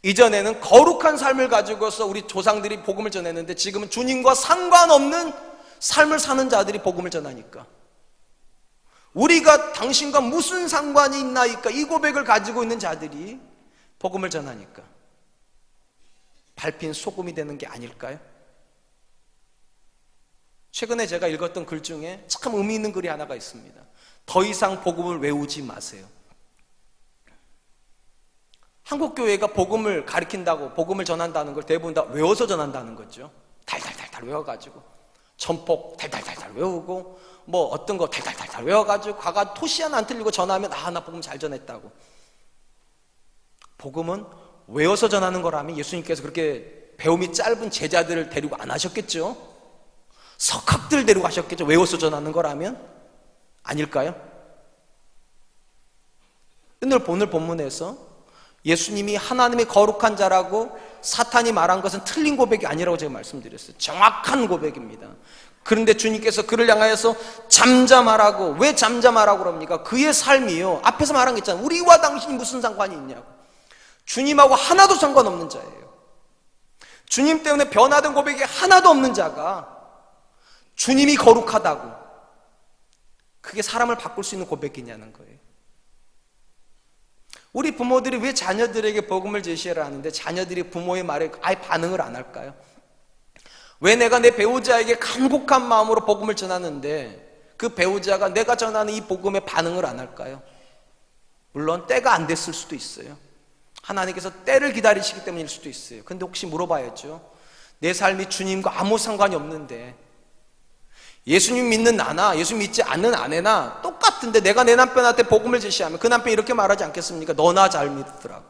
이전에는 거룩한 삶을 가지고서 우리 조상들이 복음을 전했는데 지금은 주님과 상관없는 삶을 사는 자들이 복음을 전하니까, 우리가 당신과 무슨 상관이 있나이까 이 고백을 가지고 있는 자들이 복음을 전하니까 밟힌 소금이 되는 게 아닐까요? 최근에 제가 읽었던 글 중에 참 의미 있는 글이 하나가 있습니다. 더 이상 복음을 외우지 마세요. 한국교회가 복음을 가리킨다고, 복음을 전한다는 걸 대부분 다 외워서 전한다는 거죠. 달달달달 외워가지고 전폭 달달달달 외우고 뭐 어떤 거 달달달달 외워가지고 과가 토시 하나 안 틀리고 전하면 나 복음 잘 전했다고. 복음은 외워서 전하는 거라면 예수님께서 그렇게 배움이 짧은 제자들을 데리고 안 하셨겠죠? 석학들 데리고 하셨겠죠? 외워서 전하는 거라면? 아닐까요? 오늘 본문에서 예수님이 하나님의 거룩한 자라고 사탄이 말한 것은 틀린 고백이 아니라고 제가 말씀드렸어요. 정확한 고백입니다. 그런데 주님께서 그를 향하여서 잠잠하라고, 왜 잠잠하라고 그럽니까? 그의 삶이요, 앞에서 말한 게 있잖아요. 우리와 당신이 무슨 상관이 있냐고. 주님하고 하나도 상관없는 자예요. 주님 때문에 변화된 고백이 하나도 없는 자가 주님이 거룩하다고, 그게 사람을 바꿀 수 있는 고백이냐는 거예요. 우리 부모들이 왜 자녀들에게 복음을 제시하라 하는데 자녀들이 부모의 말에 아예 반응을 안 할까요? 왜 내가 내 배우자에게 간곡한 마음으로 복음을 전하는데 그 배우자가 내가 전하는 이 복음에 반응을 안 할까요? 물론 때가 안 됐을 수도 있어요. 하나님께서 때를 기다리시기 때문일 수도 있어요. 근데 혹시 물어봐야죠. 내 삶이 주님과 아무 상관이 없는데, 예수님 믿는 나나 예수 믿지 않는 아내나 똑같은데 내가 내 남편한테 복음을 제시하면 그 남편이 이렇게 말하지 않겠습니까? 너나 잘 믿더라고.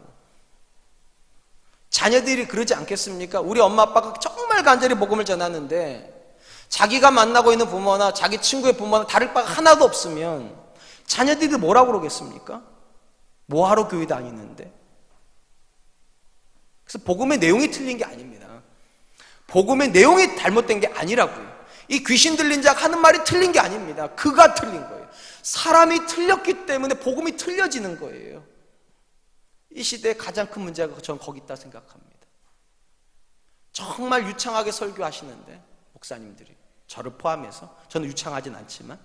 자녀들이 그러지 않겠습니까? 우리 엄마 아빠가 정말 간절히 복음을 전하는데 자기가 만나고 있는 부모나 자기 친구의 부모나 다를 바가 하나도 없으면 자녀들이 뭐라고 그러겠습니까? 뭐하러 교회 다니는데? 그래서 복음의 내용이 틀린 게 아닙니다. 복음의 내용이 잘못된 게 아니라고요. 이 귀신 들린 자가 하는 말이 틀린 게 아닙니다. 그가 틀린 거예요. 사람이 틀렸기 때문에 복음이 틀려지는 거예요. 이 시대의 가장 큰 문제가 저는 거기 있다 생각합니다. 정말 유창하게 설교하시는데 목사님들이, 저를 포함해서, 저는 유창하진 않지만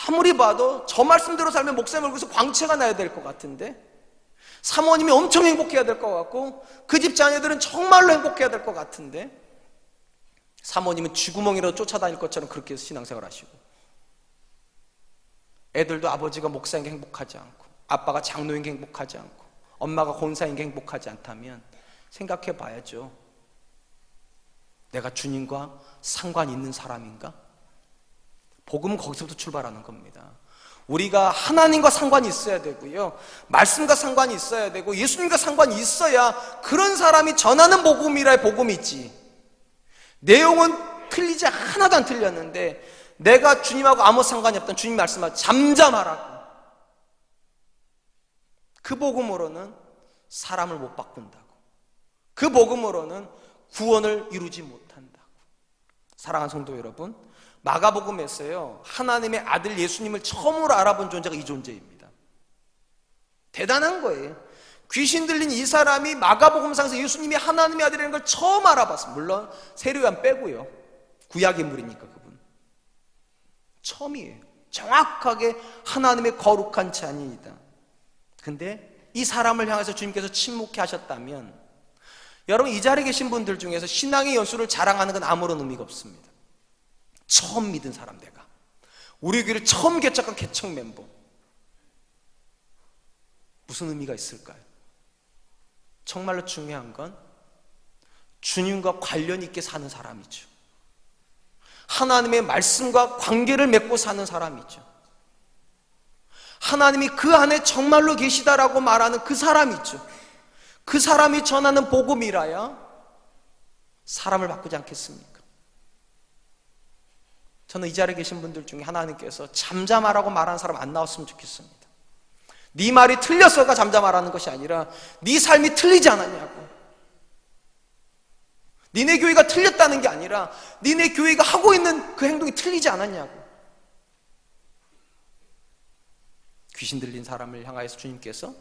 아무리 봐도 저 말씀대로 살면 목사님 얼굴에서 광채가 나야 될 것 같은데, 사모님이 엄청 행복해야 될 것 같고 그 집 자녀들은 정말로 행복해야 될 것 같은데 사모님은 쥐구멍이라도 쫓아다닐 것처럼 그렇게 신앙생활 하시고, 애들도 아버지가 목사인 게 행복하지 않고 아빠가 장로인 게 행복하지 않고 엄마가 권사인 게 행복하지 않다면 생각해 봐야죠. 내가 주님과 상관이 있는 사람인가? 복음은 거기서부터 출발하는 겁니다. 우리가 하나님과 상관이 있어야 되고요, 말씀과 상관이 있어야 되고 예수님과 상관이 있어야 그런 사람이 전하는 복음이라의 복음이 있지. 내용은 틀리지 하나도 안 틀렸는데 내가 주님하고 아무 상관이 없던 주님 말씀하고 잠잠하라고, 그 복음으로는 사람을 못 바꾼다고. 그 복음으로는 구원을 이루지 못한다고. 사랑하는 성도 여러분, 마가복음에서요, 하나님의 아들 예수님을 처음으로 알아본 존재가 이 존재입니다. 대단한 거예요. 귀신 들린 이 사람이 마가복음상에서 예수님이 하나님의 아들이라는 걸 처음 알아봤어요. 물론 세례요한 빼고요. 구약 인물이니까 그분 처음이에요. 정확하게 하나님의 거룩한 자녀이다. 근데 이 사람을 향해서 주님께서 침묵해 하셨다면, 여러분 이 자리에 계신 분들 중에서 신앙의 연수를 자랑하는 건 아무런 의미가 없습니다. 처음 믿은 사람, 내가 우리 교회를 처음 개척한 개척 멤버, 무슨 의미가 있을까요? 정말로 중요한 건 주님과 관련 있게 사는 사람이죠. 하나님의 말씀과 관계를 맺고 사는 사람이죠. 하나님이 그 안에 정말로 계시다라고 말하는 그 사람이죠. 그 사람이 전하는 복음이라야 사람을 바꾸지 않겠습니까? 저는 이 자리에 계신 분들 중에 하나님께서 잠잠하라고 말하는 사람 안 나왔으면 좋겠습니다. 네 말이 틀렸어가 잠잠하라는 것이 아니라 네 삶이 틀리지 않았냐고. 니네 교회가 틀렸다는 게 아니라 니네 교회가 하고 있는 그 행동이 틀리지 않았냐고. 귀신 들린 사람을 향하여서 주님께서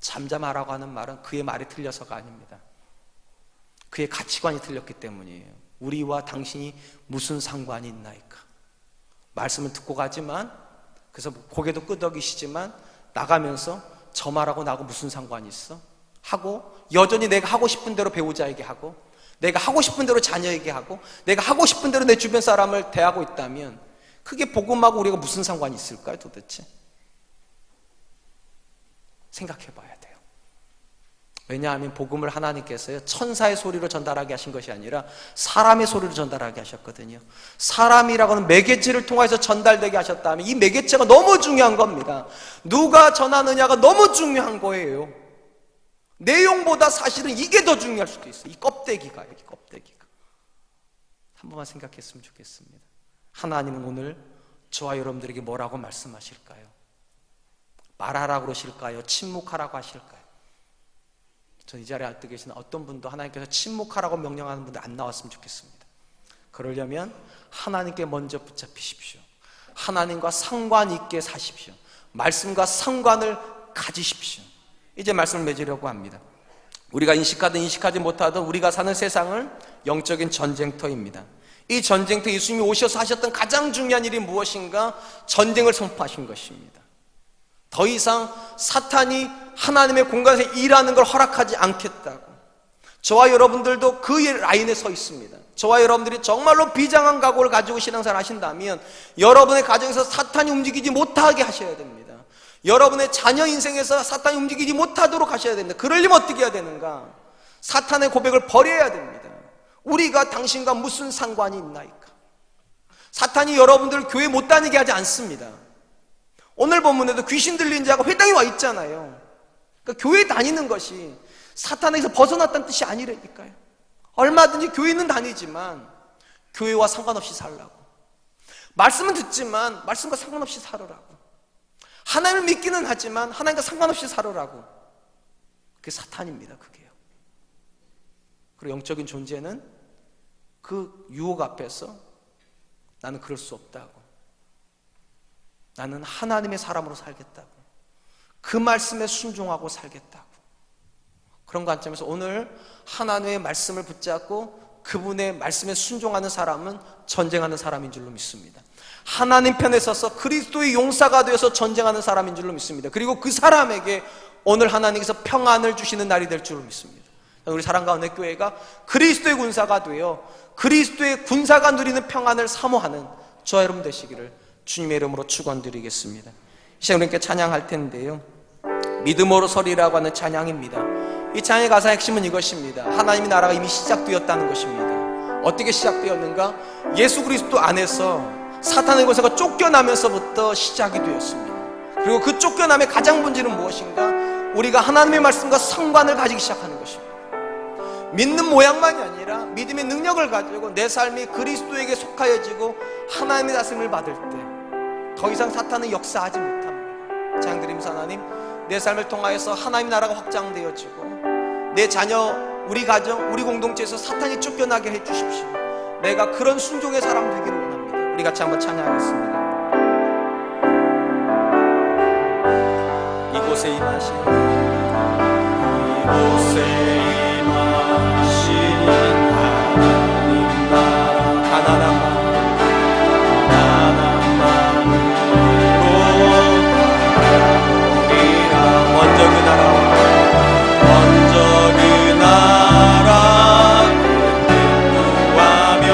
잠잠하라고 하는 말은 그의 말이 틀려서가 아닙니다. 그의 가치관이 틀렸기 때문이에요. 우리와 당신이 무슨 상관이 있나이까. 말씀을 듣고 가지만, 그래서 고개도 끄덕이시지만 나가면서 저 말하고 나하고 무슨 상관이 있어? 하고 여전히 내가 하고 싶은 대로 배우자에게 하고, 내가 하고 싶은 대로 자녀에게 하고, 내가 하고 싶은 대로 내 주변 사람을 대하고 있다면 그게 복음하고 우리가 무슨 상관이 있을까요 도대체? 생각해 봐야 돼요. 왜냐하면 복음을 하나님께서요, 천사의 소리로 전달하게 하신 것이 아니라 사람의 소리로 전달하게 하셨거든요. 사람이라고 하는 매개체를 통해서 전달되게 하셨다면 이 매개체가 너무 중요한 겁니다. 누가 전하느냐가 너무 중요한 거예요. 내용보다 사실은 이게 더 중요할 수도 있어요. 이 껍데기가요, 이 껍데기가. 한 번만 생각했으면 좋겠습니다. 하나님은 오늘 저와 여러분들에게 뭐라고 말씀하실까요? 말하라고 그러실까요? 침묵하라고 하실까요? 전 이 자리에 앉아 계시는 어떤 분도 하나님께서 침묵하라고 명령하는 분들 안 나왔으면 좋겠습니다. 그러려면 하나님께 먼저 붙잡히십시오. 하나님과 상관 있게 사십시오. 말씀과 상관을 가지십시오. 이제 말씀을 맺으려고 합니다. 우리가 인식하든 인식하지 못하든 우리가 사는 세상은 영적인 전쟁터입니다. 이 전쟁터 예수님이 오셔서 하셨던 가장 중요한 일이 무엇인가? 전쟁을 선포하신 것입니다. 더 이상 사탄이 하나님의 공간에서 일하는 걸 허락하지 않겠다고. 저와 여러분들도 그 라인에 서 있습니다. 저와 여러분들이 정말로 비장한 각오를 가지고 신앙생활 하신다면 여러분의 가정에서 사탄이 움직이지 못하게 하셔야 됩니다. 여러분의 자녀 인생에서 사탄이 움직이지 못하도록 하셔야 됩니다. 그러려면 어떻게 해야 되는가? 사탄의 고백을 버려야 됩니다. 우리가 당신과 무슨 상관이 있나이까? 사탄이 여러분들을 교회 못 다니게 하지 않습니다. 오늘 본문에도 귀신 들린 자가 회당에 와 있잖아요. 그러니까 교회 다니는 것이 사탄에서 벗어났다는 뜻이 아니라니까요. 얼마든지 교회는 다니지만 교회와 상관없이 살라고. 말씀은 듣지만 말씀과 상관없이 살으라고. 하나님을 믿기는 하지만 하나님과 상관없이 살으라고. 그게 사탄입니다. 그게요. 그리고 영적인 존재는 그 유혹 앞에서 나는 그럴 수 없다고. 나는 하나님의 사람으로 살겠다고. 그 말씀에 순종하고 살겠다고. 그런 관점에서 오늘 하나님의 말씀을 붙잡고 그분의 말씀에 순종하는 사람은 전쟁하는 사람인 줄로 믿습니다. 하나님 편에 서서 그리스도의 용사가 되어서 전쟁하는 사람인 줄로 믿습니다. 그리고 그 사람에게 오늘 하나님께서 평안을 주시는 날이 될 줄로 믿습니다. 우리 사랑과 은혜 교회가 그리스도의 군사가 되어 그리스도의 군사가 누리는 평안을 사모하는 저와 여러분 되시기를 주님의 이름으로 축원드리겠습니다. 이 시간 우리께 찬양할 텐데요, 믿음으로 서리라고 하는 찬양입니다. 이 찬양의 가사의 핵심은 이것입니다. 하나님의 나라가 이미 시작되었다는 것입니다. 어떻게 시작되었는가? 예수 그리스도 안에서 사탄의 권세가 쫓겨나면서부터 시작이 되었습니다. 그리고 그 쫓겨남의 가장 본질은 무엇인가? 우리가 하나님의 말씀과 상관을 가지기 시작하는 것입니다. 믿는 모양만이 아니라 믿음의 능력을 가지고 내 삶이 그리스도에게 속하여지고 하나님의 다스림을 받을 때 더 이상 사탄은 역사하지 못합니다. 찬양드리면서 하나님, 내 삶을 통하여서 하나님 나라가 확장되어지고 내 자녀, 우리 가정, 우리 공동체에서 사탄이 쫓겨나게 해주십시오. 내가 그런 순종의 사람 되기를 원합니다. 우리 같이 한번 찬양하겠습니다. 이곳에 임하신 하나님 나라 먼저 그 나라 구하며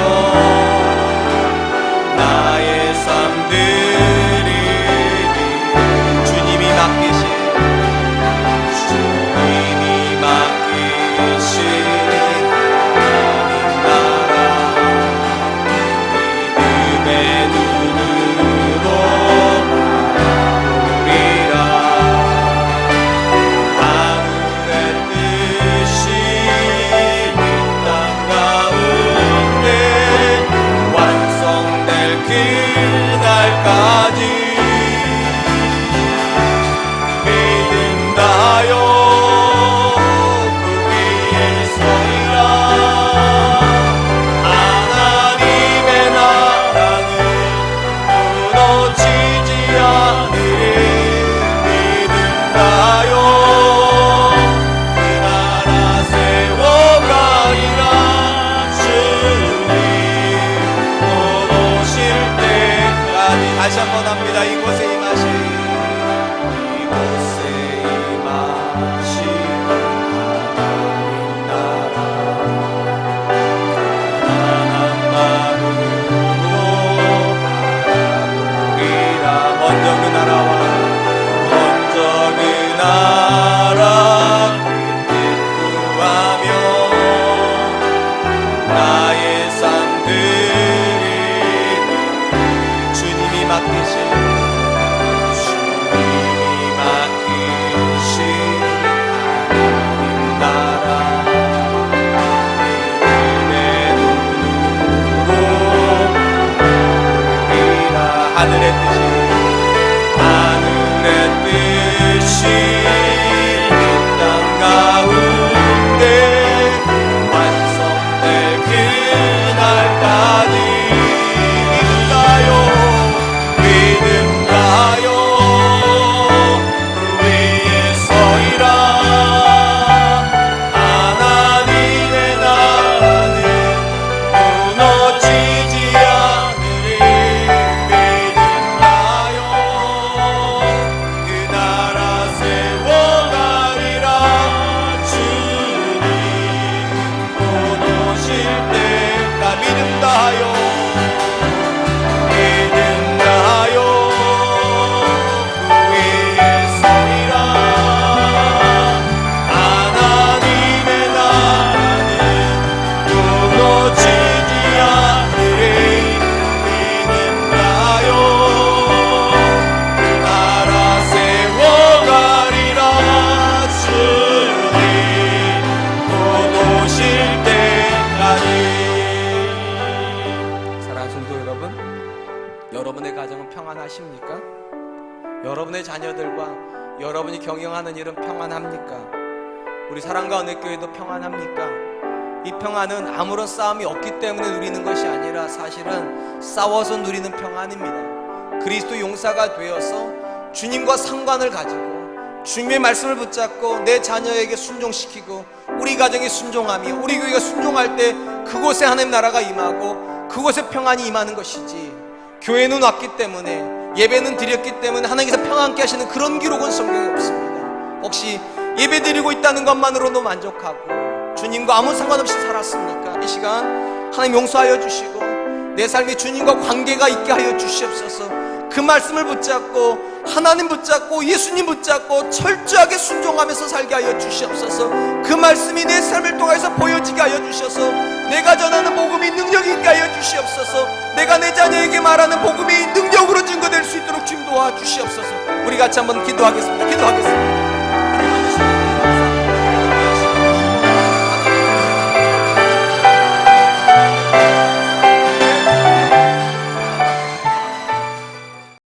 나의 삶 드리니 주님이 맡기신 하나님 나라 믿음의 눈으로 보리라. 하늘의 뜻이 이 땅 가운데 완성될 그날까지 믿는다요. 다시 한번 합니다. 이곳에 임하신 하나님 나라 가난한 마음으로 바라보리라. 먼저 그 나라와 먼저 그 나라 구하며 나의 삶 드리니 주님이 맡기신 하나님 나라 믿음의 눈으로 보리라. 하늘의 뜻이 이 땅 가운데 완성될 그날까지 믿음가요 그 위에 서리라. 하나님의 나라는 무너지지 않으리. 믿음가요 그 나라 세워가리라. 주님 곧 오실 때가 믿음가요 여러분의 가정은 평안하십니까? 여러분의 자녀들과 여러분이 경영하는 일은 평안합니까? 우리 사랑과 은혜교회도 평안합니까? 이 평안은 아무런 싸움이 없기 때문에 누리는 것이 아니라 사실은 싸워서 누리는 평안입니다. 그리스도 용사가 되어서 주님과 상관을 가지고 주님의 말씀을 붙잡고 내 자녀에게 순종시키고 우리 가정이 순종하며 우리 교회가 순종할 때 그곳에 하나님 나라가 임하고 그곳에 평안이 임하는 것이지, 교회는 왔기 때문에 예배는 드렸기 때문에 하나님께서 평안케 하시는 그런 기록은 성경에 없습니다. 혹시 예배 드리고 있다는 것만으로도 만족하고 주님과 아무 상관없이 살았습니까? 이 시간 하나님 용서하여 주시고 내 삶이 주님과 관계가 있게 하여 주시옵소서. 그 말씀을 붙잡고 하나님 붙잡고 예수님 붙잡고 철저하게 순종하면서 살게 하여 주시옵소서. 그 말씀이 내 삶을 통해서 보여지게 하여 주셔서 내가 전하는 복음이 능력 있게 하여 주시옵소서. 내가 내 자녀에게 말하는 복음이 능력으로 증거될 수 있도록 주님 도와주시옵소서. 우리 같이 한번 기도하겠습니다.